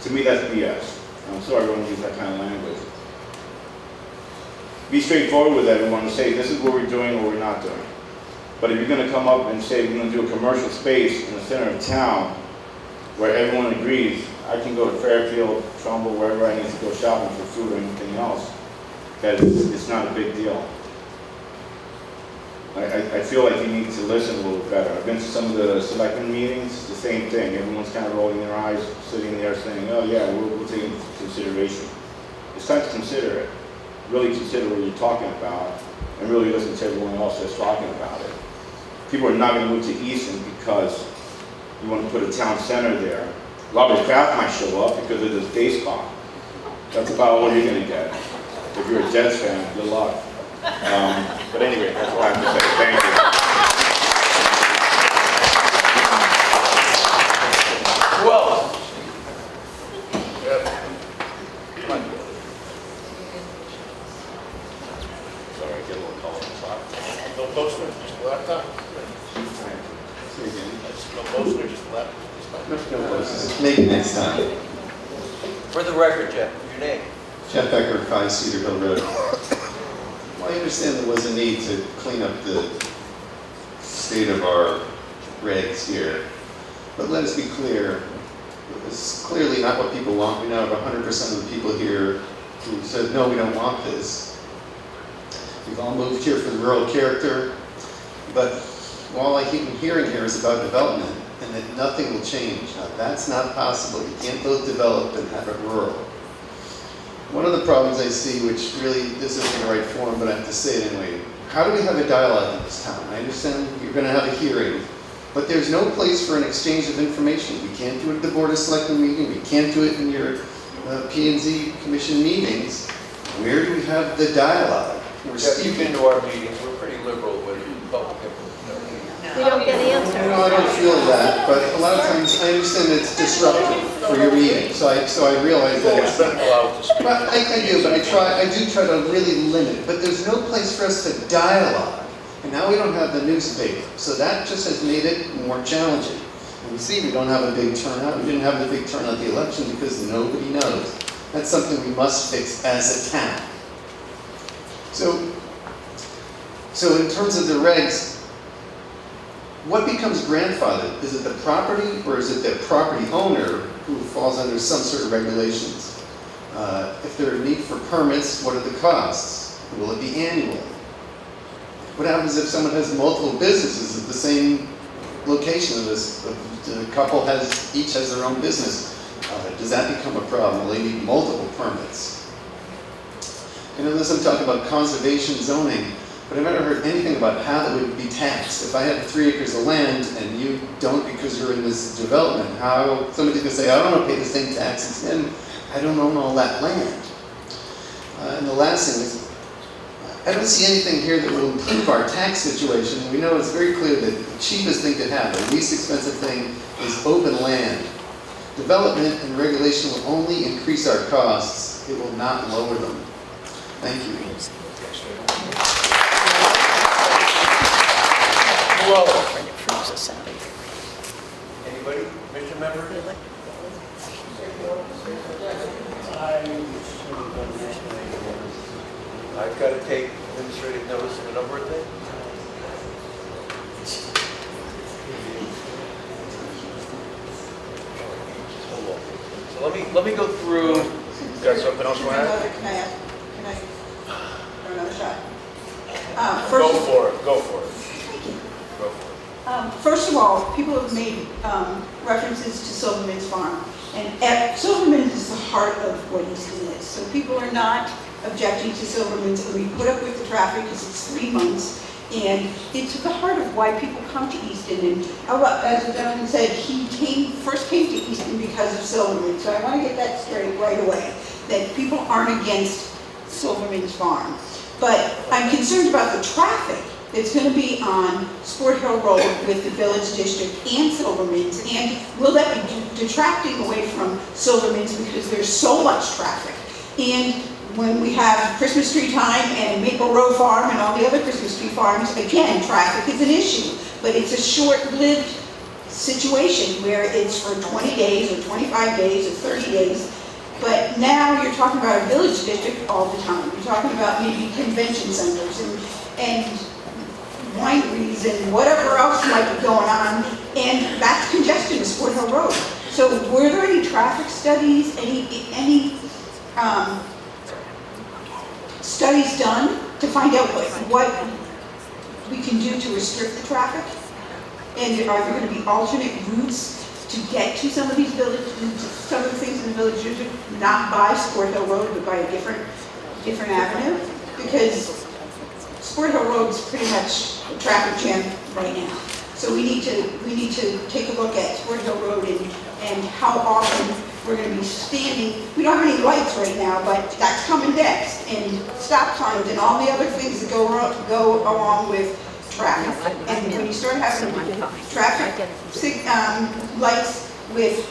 To me, that's BS. I'm sorry I don't use that kind of language. Be straightforward with everyone and say, this is what we're doing or we're not doing. But if you're going to come up and say, we're going to do a commercial space in the center of town where everyone agrees, I can go to Fairfield, Trumbull, wherever I need to go shopping for food or anything else, that it's not a big deal. I feel like you need to listen a little better. I've been to some of the selectmen meetings, the same thing. Everyone's kind of rolling their eyes, sitting there saying, oh yeah, we'll take it into consideration. It's time to consider it. Really consider what you're talking about, and really listen to everyone else that's talking about it. People are not going to move to Easton because you want to put a town center there. Robert Kraft might show up because of this day spa. That's about all you're going to get. If you're a Jets fan, good luck. But anyway, that's all I have to say. Thank you. Who else? Come on. Sorry, I get a little call on the top. No poster, just a laptop? No poster, just a laptop? No posters. Maybe next time. For the record, Jeff, your name? Jeff Becker, 5 Cedar Hill Road. Well, I understand there was a need to clean up the state of our regs here. But let us be clear, it's clearly not what people want. We now have 100% of the people here who said, no, we don't want this. We've all moved here for the rural character, but all I keep hearing here is about development and that nothing will change. Now, that's not possible. You can't both develop and have it rural. One of the problems I see, which really this isn't the right forum, but I have to say it anyway, how do we have a dialogue in this town? I understand you're going to have a hearing, but there's no place for an exchange of information. We can't do it at the Board of Selectmen meeting. We can't do it in your P&Z Commission meetings. Where do we have the dialogue? You've been to our meetings, we're pretty liberal with public input. We don't get answers. No, I don't feel that, but a lot of times I understand it's disruptive for your meeting, so I realize that it's. Been allowed to speak. But I do, but I do try to really limit it. But there's no place for us to dialogue, and now we don't have the newspaper, so that just has made it more challenging. And we see we don't have a big turnout. We didn't have a big turnout at the election because nobody knows. That's something we must fix as a town. So in terms of the regs, what becomes grandfathered? Is it the property or is it the property owner who falls under some sort of regulations? If there are need for permits, what are the costs? Will it be annual? What happens if someone has multiple businesses at the same location? The couple each has their own business. Does that become a problem? Will they need multiple permits? And unless I'm talking about conservation zoning, but I've never heard anything about how that would be taxed. If I have 3 acres of land and you don't because you're in this development, how somebody's going to say, I don't want to pay the same taxes, and I don't own all that land. And the last thing is, I don't see anything here that will improve our tax situation. We know it's very clear that the cheapest thing to have, the least expensive thing, is open land. Development and regulation will only increase our costs. It will not lower them. Thank you. Who else? Anybody? Commission member? I've got to take administrative notice of a number of things. So let me go through. You got something else you want to add? Can I for another shot? Go for it. Go for it. First of all, people have made references to Silverman's Farm, and Silverman's is the heart of what Easton is. So people are not objecting to Silverman's, and we put up with the traffic because it's 3 months, and it's at the heart of why people come to Easton. And as the gentleman said, he first came to Easton because of Silverman. So I want to get that straight right away, that people aren't against Silverman's Farm. But I'm concerned about the traffic that's going to be on Sport Hill Road with the Village District and Silverman's, and will that be detracting away from Silverman's because there's so much traffic? And when we have Christmas tree time and Maple Row Farm and all the other Christmas tree farms, again, traffic is an issue, but it's a short-lived situation where it's for 20 days or 25 days or 30 days. But now you're talking about a village district all the time. You're talking about maybe convention centers and wineries and whatever else might be going on, and that's congestion is Sport Hill Road. So were there any traffic studies, any studies done to find out what we can do to restrict the traffic? And are there going to be alternate routes to get to some of these some of the things in the village district, not by Sport Hill Road, but by a different avenue? Because Sport Hill Road is pretty much a traffic jam right now. So we need to take a look at Sport Hill Road and how often we're going to be standing. We don't have any lights right now, but that's coming next, and stop signs and all the other things that go along with traffic. And when you start having traffic lights with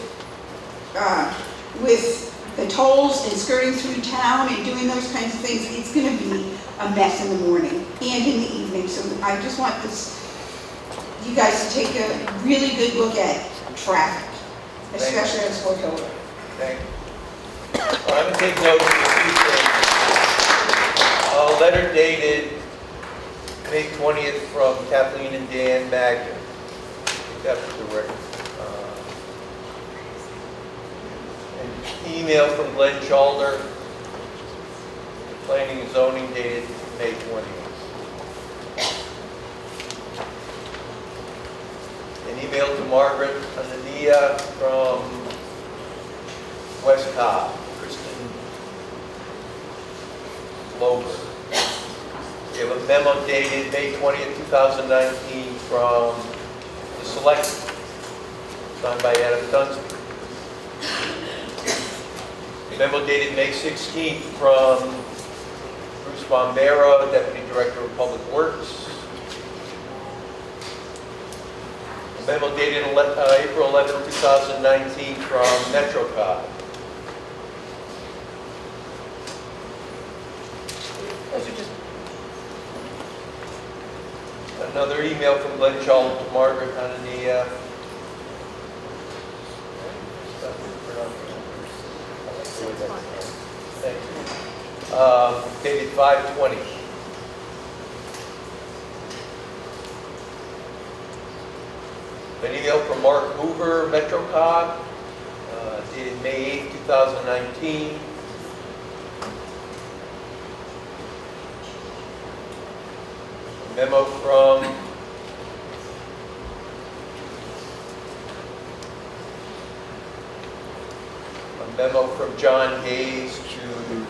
the tolls and skirting through town and doing those kinds of things, it's going to be a mess in the morning and in the evening. So I just want you guys to take a really good look at traffic, especially on Sport Hill Road. Thank you. I'm going to take notes of a few things. A letter dated May 20th from Kathleen and Dan Magner. That's the record. An email from Glenn Chalder, planning and zoning, dated May 20th. An email to Margaret Anania from West Cobb, Kristen Lober. We have a memo dated May 20th, 2019 from the Select, signed by Adam Dunsby. A memo dated May 16th from Bruce Bombero, Deputy Director of Public Works. A memo dated April 11th, 2019 from MetroCog. Another email from Glenn Chalder to Margaret Anania. Dated 5/20. An email from Mark Hoover, MetroCog, dated May 8, 2019. A memo from John Hayes to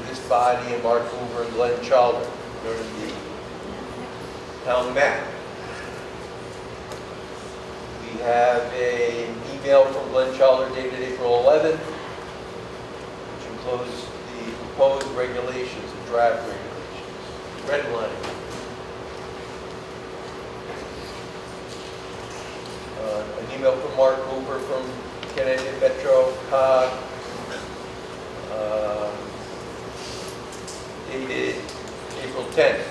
this body and Mark Hoover and Glenn Chalder during the town map. We have an email from Glenn Chalder dated April 11th, which includes the proposed regulations and draft regulations, redlining. An email from Mark Hoover from Connecticut Metro Cog, dated April 10th.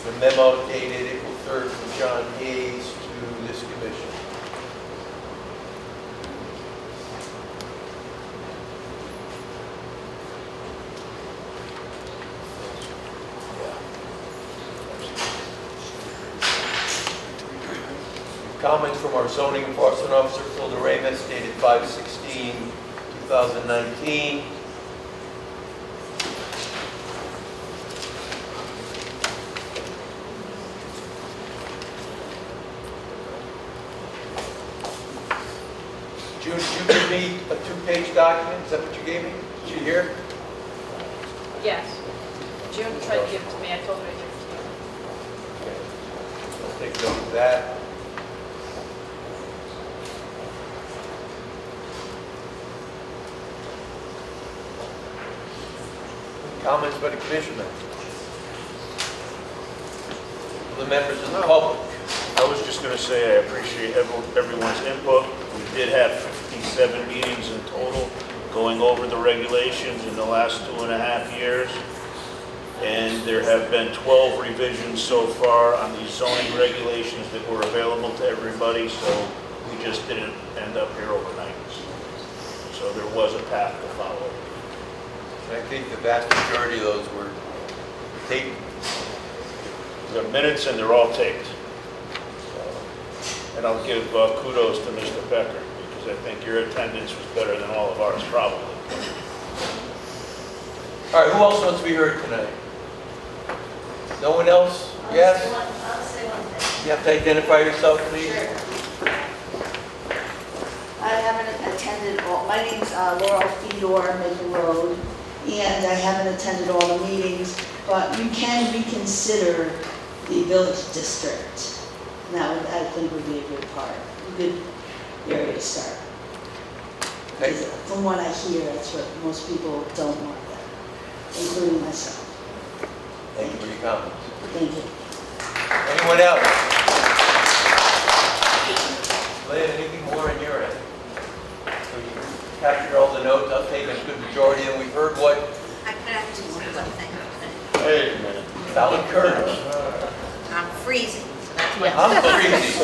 The memo dated April 3rd from John Hayes to this commission. Comments from our zoning enforcement officer, Phil DeRamus, dated 5/16/2019. June, did you give me a 2-page document? Is that what you gave me? Did you hear? Yes. June tried to give it to me, I told her to give it to you. Okay. I'll take note of that. Comments by the commissioner? The members of the public? I was just going to say I appreciate everyone's input. We did have 57 meetings in total going over the regulations in the last 2.5 years. And there have been 12 revisions so far on these zoning regulations that were available to everybody, so we just didn't end up here overnight. So there was a path to follow. And I think the vast majority of those were taken. The minutes, and they're all taped. And I'll give kudos to Mr. Becker, because I think your attendance was better than all of ours, probably. All right, who else wants to be heard tonight? No one else? Yes? I'll say one thing. You have to identify yourself, please. Sure. I haven't attended all, my name's Laurel Fedor, Maple Road, and I haven't attended all the meetings, but you can reconsider the village district. And that would, I think would be a good part, a good area to start. Okay. Because from what I hear, that's what most people don't want that, including myself. Thank you for your comments. Thank you. Anyone else? Lynn, anything more on your end? So you captured all the notes, I've taken a good majority, and we've heard what I could have to say something. Wait a minute. Alan Curtis. I'm freezing, so that's why I'm freezing.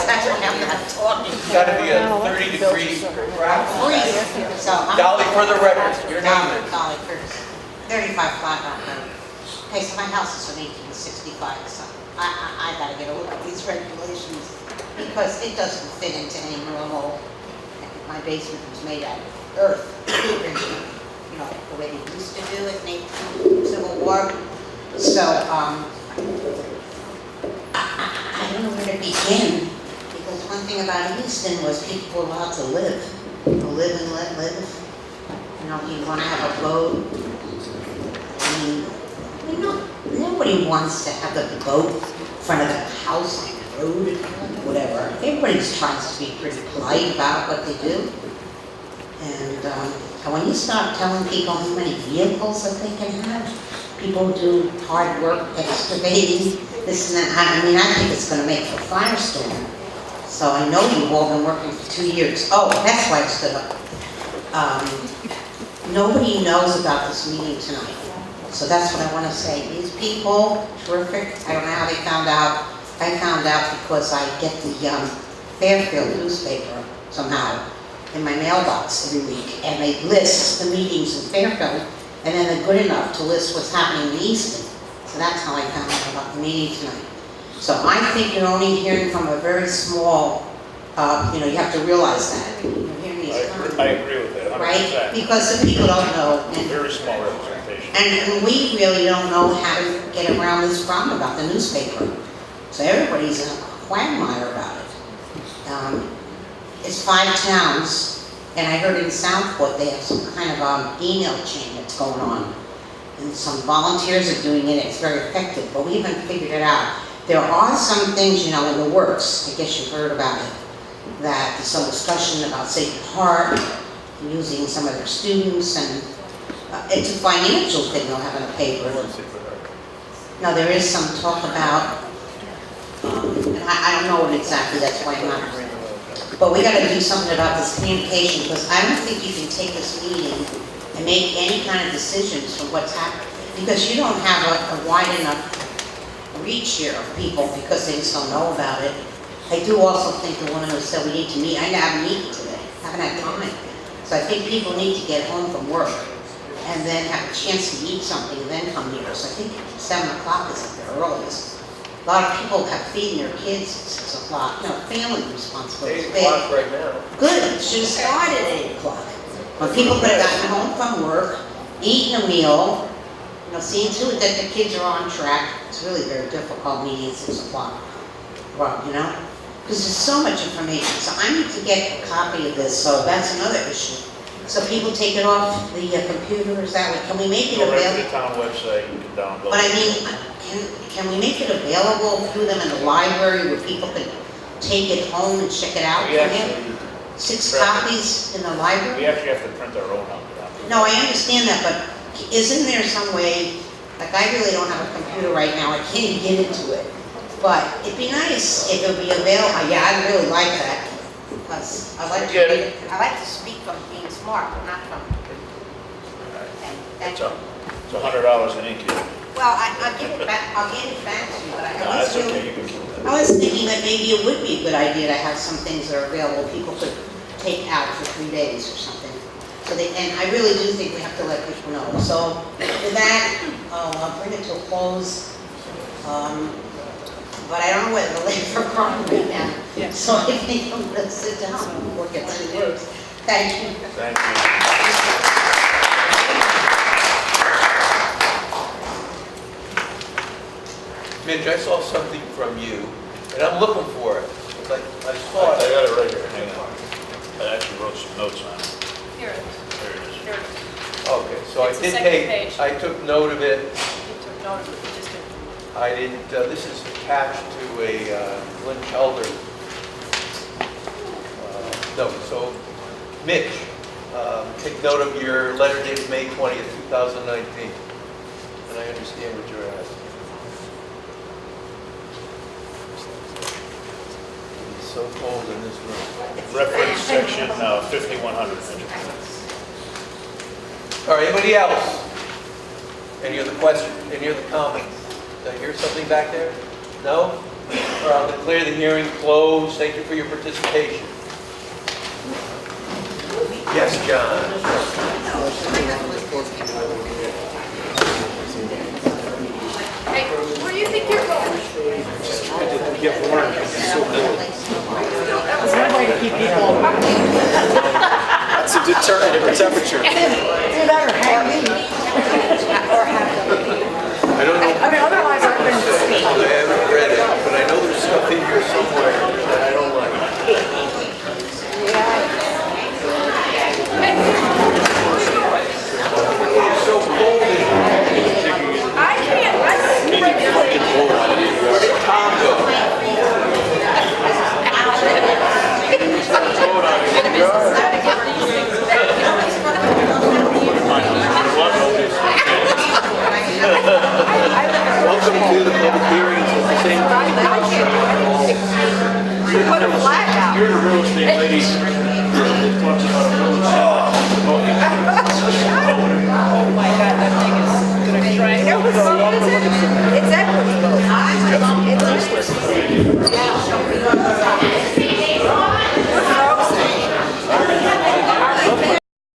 that's why I'm not talking. It's got to be a 30-degree Freezing, so I'm. Dolly, for the record, your name is? Dolly Curtis, 35 Flat Rock Road. Okay, so my house is from 1865, so I gotta get a look at these regulations because it doesn't fit into any normal, my basement was made out of earth, you know, the way they used to do it in the Civil War. So, I don't know where to begin, because one thing about Easton was people were allowed to live and let live. You know, you want to have a boat. I mean, nobody wants to have the boat in front of the house, like the road, whatever. Everybody's trying to be pretty polite about what they do. And when you start telling people how many vehicles that they can have, people do hard work excavating, this and that. I mean, I think it's going to make for a firestorm. So I know you've all been working for 2 years. Oh, that's why I stood up. Nobody knows about this meeting tonight. So that's what I want to say. These people, terrific. I don't know how they found out. I found out because I get the Fairfield newspaper somehow in my mailbox every week. And they list the meetings in Fairfield. And then they're good enough to list what's happening in Easton. So that's how I found out about the meeting tonight. So I think you're only hearing from a very small, you have to realize that. You're hearing these I agree with that, 100%. right? Because the people don't know. And Very small representation. and we really don't know how to get around this problem about the newspaper. So everybody's in a quagmire about it. It's 5 towns, and I heard in Southport they have some kind of email chain that's going on. And some volunteers are doing it, it's very effective, but we haven't figured it out. There are some things, in the works, I guess you've heard about it, that there's some discussion about Sacred Heart, using some of their students, and it's a financial thing they'll have in a paper. Now, there is some talk about, and I don't know what exactly, that's why I'm not, but we gotta do something about this communication, because I don't think you can take this meeting and make any kind of decisions for what's happening, because you don't have a wide enough reach here of people, because they just don't know about it. I do also think the woman who said we need to meet, I haven't meeting today, haven't had time. So I think people need to get home from work and then have a chance to eat something and then come here. So I think 7 o'clock is at the earliest. A lot of people have feeding their kids at 6 o'clock, family responsibilities. 8 o'clock right now. Good, it should have started at 8 o'clock. When people could have gotten home from work, eaten a meal, seeing to it that the kids are on track. It's really very difficult meeting at 6 o'clock. Well, because there's so much information. So I need to get a copy of this, so that's another issue. So people take it off the computers that way. Can we make it Go right to the available? town website, you can download. But I mean, can we make it available through them in the library where people can take it home and check it out? We for them? actually, 6 copies in the library? we actually have to print our own out. No, I understand that, but isn't there some way, like I really don't have a computer right now, I can't get into it. But it'd be nice if it would be available. Yeah, I'd really like that. Because I like Get to, it. I like to speak from being smart, but not from. It's $100 an ink. Well, I'll get it back to you, but No, I was that's okay, really, you can keep that. I was thinking that maybe it would be a good idea to have some things that are available, people could take out for 3 days or something. So and I really do think we have to let people know. So with that, I'll bring it to a close. But I don't know whether to lay for crime right now. Yeah. So I think I'm gonna sit down and work at some words. Thank you. Thank you. Mitch, I saw something from you, and I'm looking for it. I saw I it. got it right here, hang on. I actually wrote some notes on it. Here it is. There it is. Here it is. Okay, so It's the second page. I took note of it. You took note of it, you just didn't. I didn't, this is attached to a Lynn Elder note. So, Mitch, take note of your letter dated May 20th, 2019. And I understand what you're asking. It's so cold in this room. Reference section 5100. All right, anybody else? Any other questions, any other comments? Did I hear something back there? No? All right, I'll declare the hearing closed. Thank you for your participation. Yes, John? Hey, where do you think you're going? That's a deterrent of temperature. I don't know. I mean, otherwise I've been I haven't read it, but I know there's stuff in here somewhere that I don't like. It's so cold in here. I can't, Where did Tom go? Welcome to the public hearings at the same time. put a flag out. You're the real estate lady that talks about a village